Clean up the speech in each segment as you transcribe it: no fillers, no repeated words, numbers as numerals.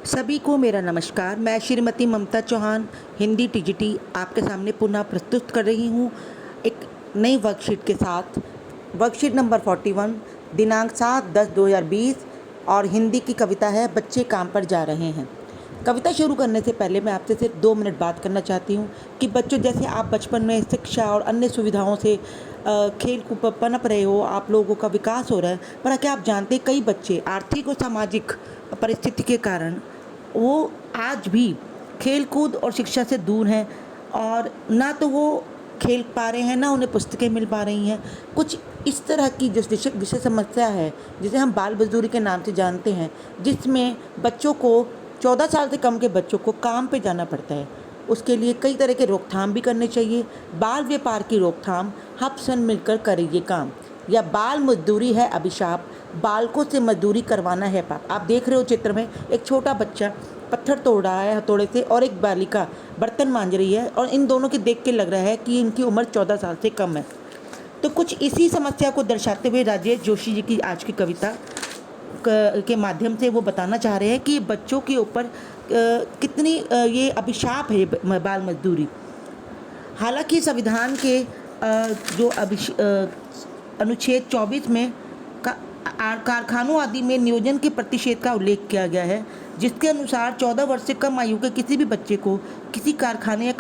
सभी को मेरा नमस्कार। मैं श्रीमती ममता चौहान हिंदी टीजीटी आपके सामने पुनः प्रस्तुत कर रही हूँ एक नई वर्कशीट के साथ। वर्कशीट नंबर 41 दिनांक 7/10/2020 और हिंदी की कविता है बच्चे काम पर जा रहे हैं। कविता शुरू करने से पहले मैं आपसे सिर्फ 2 मिनट बात करना चाहती हूँ कि बच्चों, जैसे आप बचपन में शिक्षा और अन्य सुविधाओं से खेल कूद पनप रहे हो, आप लोगों का विकास हो रहा है, पर क्या आप जानते हैं कई बच्चे आर्थिक और सामाजिक परिस्थिति के कारण वो आज भी खेल कूद और शिक्षा से दूर हैं और ना तो वो खेल पा रहे हैं, ना उन्हें पुस्तकें मिल पा रही हैं। कुछ इस तरह की जो विषय समस्या है जिसे हम बाल मजदूरी के नाम से जानते हैं, जिसमें बच्चों को 14 साल से कम के बच्चों को काम पे जाना पड़ता है। उसके लिए कई तरह के रोकथाम भी करने चाहिए। बाल व्यापार की रोकथाम हम सब मिलकर करें ये काम। या बाल मजदूरी है अभिशाप, बालकों से मजदूरी करवाना है पाप। आप देख रहे हो चित्र में एक छोटा बच्चा पत्थर तोड़ रहा है हथौड़े से और एक बालिका बर्तन मांज रही है, और इन दोनों के देख के लग रहा है कि इनकी उम्र 14 साल से कम है। तो कुछ इसी समस्या को दर्शाते हुए राजेश जोशी जी की आज की कविता के माध्यम से वो बताना चाह रहे हैं कि बच्चों के ऊपर कितनी ये अभिशाप है बाल मजदूरी। हालांकि संविधान के जो अनुच्छेद 24 में कारखानों आदि में नियोजन के प्रतिषेध का उल्लेख किया गया है, जिसके अनुसार 14 वर्ष से कम आयु के किसी भी बच्चे को किसी कारखाने या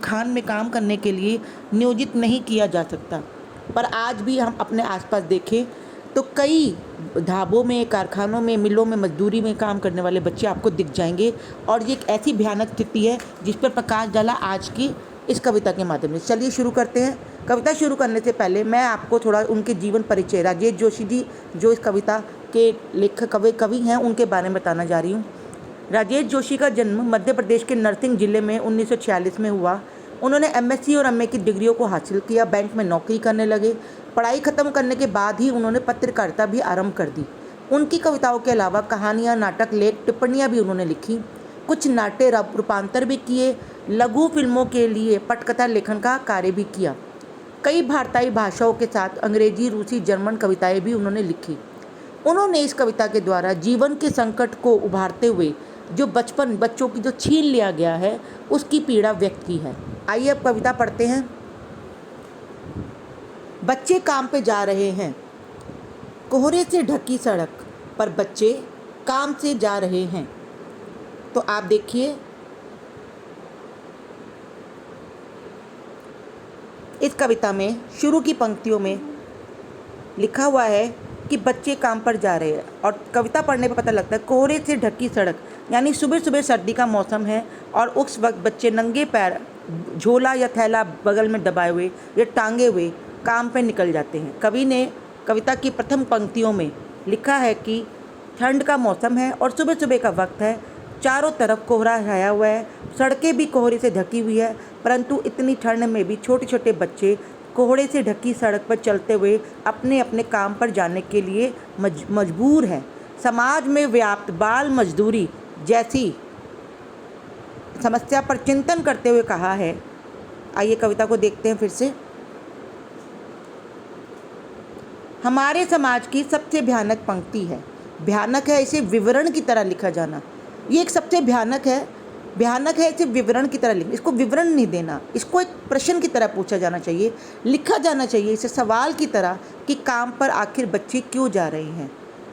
खान में काम करने के लिए नियोजित नहीं किया जा सकता। पर आज भी हम अपने आसपास देखें तो कई ढाबों में, कारखानों में, मिलों में मजदूरी में काम करने वाले बच्चे आपको दिख जाएंगे, और ये एक ऐसी भयानक स्थिति है जिस पर प्रकाश डाला आज की इस कविता के माध्यम से। चलिए शुरू करते हैं। कविता शुरू करने से पहले मैं आपको थोड़ा उनके जीवन परिचय, राजेश जोशी जी जो इस कविता के लेखक कवि हैं, उनके बारे में बताना जा रही हूँ। राजेश जोशी का जन्म मध्य प्रदेश के नरसिंह जिले में 1946 में हुआ। उन्होंने एमएससी और एमए की डिग्रियों को हासिल किया, बैंक में नौकरी करने लगे। पढ़ाई खत्म करने के बाद ही उन्होंने पत्रकारिता भी आरंभ कर दी। उनकी कविताओं के अलावा कहानियाँ, नाटक, लेख, टिप्पणियाँ भी उन्होंने लिखी। कुछ नाट्य रूपांतर भी किए। लघु फिल्मों के लिए पटकथा लेखन का कार्य भी किया। कई भारतीय भाषाओं के साथ अंग्रेजी, रूसी, जर्मन कविताएं भी उन्होंने लिखी। उन्होंने इस कविता के द्वारा जीवन के संकट को उभारते हुए जो बच्चों की जो छीन लिया गया है उसकी पीड़ा व्यक्त की है। आइए अब कविता पढ़ते हैं। बच्चे काम पे जा रहे हैं, कोहरे से ढकी सड़क पर बच्चे काम से जा रहे हैं। तो आप देखिए, इस कविता में शुरू की पंक्तियों में लिखा हुआ है कि बच्चे काम पर जा रहे हैं, और कविता पढ़ने पर पता लगता है कोहरे से ढकी सड़क, यानी सुबह सुबह सर्दी का मौसम है और उस वक्त बच्चे नंगे पैर झोला या थैला बगल में दबाए हुए या टांगे हुए काम पर निकल जाते हैं। कवि ने कविता की प्रथम पंक्तियों में लिखा है कि ठंड का मौसम है और सुबह सुबह का वक्त है, चारों तरफ कोहरा छाया हुआ है, सड़कें भी कोहरे से ढकी हुई है, परंतु इतनी ठंड में भी छोटे छोटे बच्चे कोहरे से ढकी सड़क पर चलते हुए अपने अपने काम पर जाने के लिए मजबूर हैं। समाज में व्याप्त बाल मजदूरी जैसी समस्या पर चिंतन करते हुए कहा है। आइए कविता को देखते हैं फिर से। हमारे समाज की सबसे भयानक पंक्ति है। भयानक है इसे विवरण की तरह लिखा जाना। ये एक सबसे भयानक है इसे विवरण की तरह लिखना। इसको विवरण नहीं देना, इसको एक प्रश्न की तरह पूछा जाना चाहिए, लिखा जाना चाहिए इसे सवाल की तरह कि काम पर आखिर बच्चे क्यों जा रहे हैं।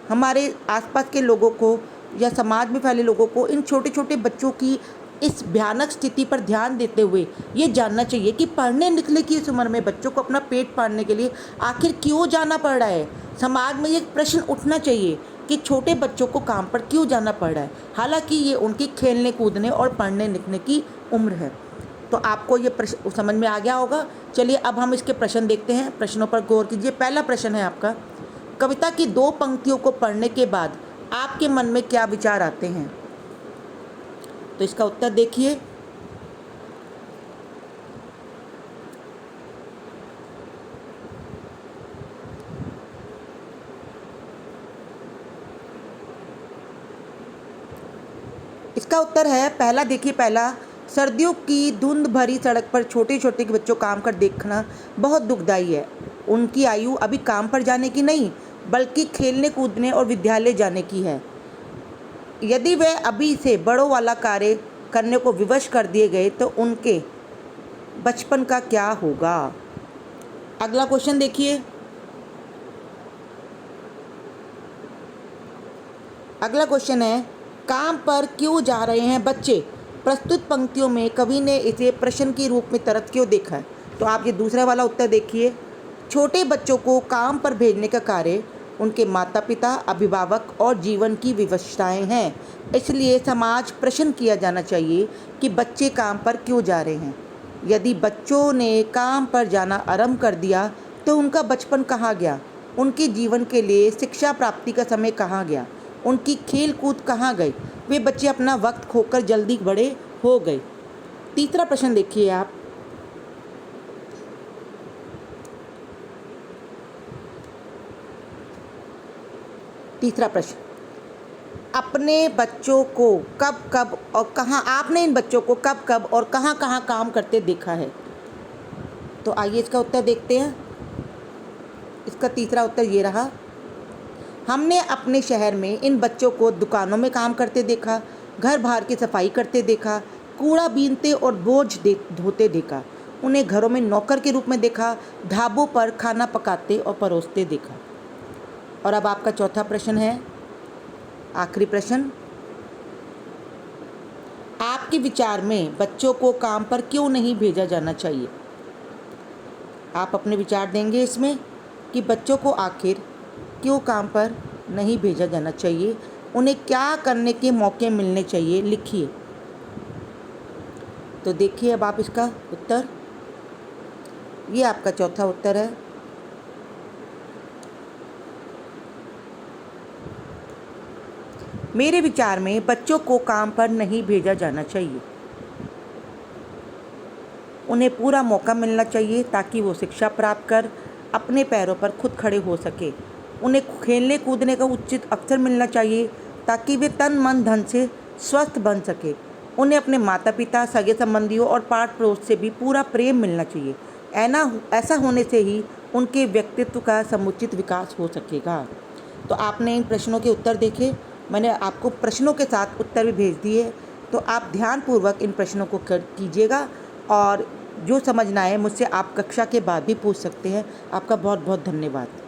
हमारे आसपास के लोगों को या समाज में फैले लोगों को इन छोटे छोटे बच्चों की इस भयानक स्थिति पर ध्यान देते हुए ये जानना चाहिए कि पढ़ने लिखने की इस उम्र में बच्चों को अपना पेट पालने के लिए आखिर क्यों जाना पड़ रहा है। समाज में ये प्रश्न उठना चाहिए कि छोटे बच्चों को काम पर क्यों जाना पड़ रहा है, हालांकि ये उनकी खेलने कूदने और पढ़ने लिखने की उम्र है। तो आपको ये प्रश्न समझ में आ गया होगा। चलिए अब हम इसके प्रश्न देखते हैं, प्रश्नों पर गौर कीजिए। पहला प्रश्न है आपका, कविता की 2 पंक्तियों को पढ़ने के बाद आपके मन में क्या विचार आते हैं? तो इसका उत्तर देखिए। इसका उत्तर है पहला। देखिए पहला, सर्दियों की धुंध भरी सड़क पर छोटे छोटे बच्चों काम कर देखना बहुत दुखदाई है। उनकी आयु अभी काम पर जाने की नहीं बल्कि खेलने कूदने और विद्यालय जाने की है। यदि वे अभी से बड़ों वाला कार्य करने को विवश कर दिए गए तो उनके बचपन का क्या होगा। अगला क्वेश्चन देखिए। अगला क्वेश्चन है, काम पर क्यों जा रहे हैं बच्चे। प्रस्तुत पंक्तियों में कवि ने इसे प्रश्न के रूप में तरत क्यों देखा है। तो आप ये दूसरा वाला उत्तर देखिए। छोटे बच्चों को काम पर भेजने का कार्य उनके माता पिता, अभिभावक और जीवन की विवशताएं हैं। इसलिए समाज प्रश्न किया जाना चाहिए कि बच्चे काम पर क्यों जा रहे हैं। यदि बच्चों ने काम पर जाना आरंभ कर दिया तो उनका बचपन कहाँ गया, उनके जीवन के लिए शिक्षा प्राप्ति का समय कहाँ गया, उनकी खेल कूद कहाँ गई, वे बच्चे अपना वक्त खोकर जल्दी बड़े हो गए। तीसरा प्रश्न देखिए आप। तीसरा प्रश्न, अपने बच्चों को कब कब और कहाँ, आपने इन बच्चों को कब कब और कहाँ कहाँ काम करते देखा है। तो आइए इसका उत्तर देखते हैं। इसका तीसरा उत्तर ये रहा, हमने अपने शहर में इन बच्चों को दुकानों में काम करते देखा, घर बाहर की सफाई करते देखा, कूड़ा बीनते और बोझ धोते देखा, उन्हें घरों में नौकर के रूप में देखा, ढाबों पर खाना पकाते और परोसते देखा। और अब आपका चौथा प्रश्न है, आखिरी प्रश्न, आपके विचार में बच्चों को काम पर क्यों नहीं भेजा जाना चाहिए। आप अपने विचार देंगे इसमें कि बच्चों को आखिर क्यों काम पर नहीं भेजा जाना चाहिए, उन्हें क्या करने के मौके मिलने चाहिए, लिखिए। तो देखिए अब आप इसका उत्तर, ये आपका चौथा उत्तर है। मेरे विचार में बच्चों को काम पर नहीं भेजा जाना चाहिए, उन्हें पूरा मौका मिलना चाहिए ताकि वो शिक्षा प्राप्त कर अपने पैरों पर खुद खड़े हो सके। उन्हें खेलने कूदने का उचित अवसर मिलना चाहिए ताकि वे तन मन धन से स्वस्थ बन सके। उन्हें अपने माता पिता, सगे संबंधियों और पाठ पड़ोस से भी पूरा प्रेम मिलना चाहिए। ऐसा होने से ही उनके व्यक्तित्व का समुचित विकास हो सकेगा। तो आपने इन प्रश्नों के उत्तर देखे, मैंने आपको प्रश्नों के साथ उत्तर भी भेज दिए। तो आप ध्यानपूर्वक इन प्रश्नों को कीजिएगा और जो समझना है मुझसे आप कक्षा के बाद भी पूछ सकते हैं। आपका बहुत बहुत धन्यवाद।